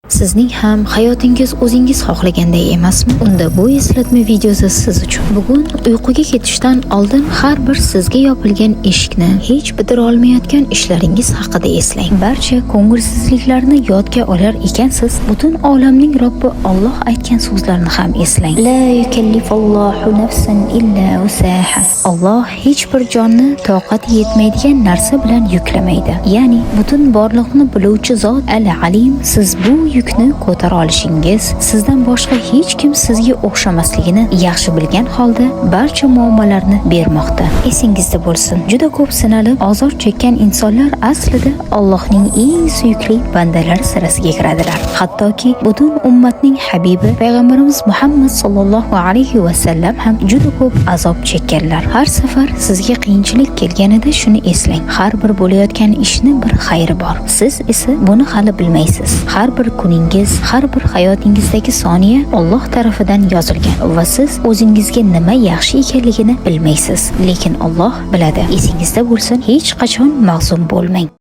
Sizning ham hayotingiz o'zingiz xohlaganday emasmi? Unda bu eslatma videosi siz uchun. Bugun uyquga ketishdan oldin har bir sizga yopilgan eshikni, hech bitira olmayotgan ishlaringiz haqida eslang. Barcha ko'ngilsizliklarni yodga olar ekansiz, butun olamning Robbi Alloh aytgan so'zlarni ham eslang. La yukallifullohu nafsan illa wusaha. Alloh hech bir jonni toqati yetmaydigan narsa bilan yuklamaydi. Ya'ni butun borliqni biluvchi zot Al-Alim siz bu yukni ko'tara olishingiz, sizdan boshqa hech kim sizga o'xshamasligini yaxshi bilgan holda barcha muammolarni bermoqda. Esingizda bo'lsin, juda ko'p sinalib, azob chekkan insonlar aslida Allohning eng suyukli bandalari sirasiga kiradilar. Hattoki butun ummatning habibi payg'ambarimiz Muhammad sallallohu alayhi va sallam ham juda ko'p azob chekkanlar. Har safar sizga qiyinchilik kelganida shuni eslang. Har bir bo'layotgan ishning bir xayri bor. Siz esa buni hali bilmaysiz. Har bir kuningiz, har bir hayotingizdagi soniya Alloh tarafidan yozilgan va siz o'zingizga nima yaxshi ekanligini bilmaysiz, lekin Alloh biladi. Esingizda bo'lsin, hech qachon mag'zum bo'lmang.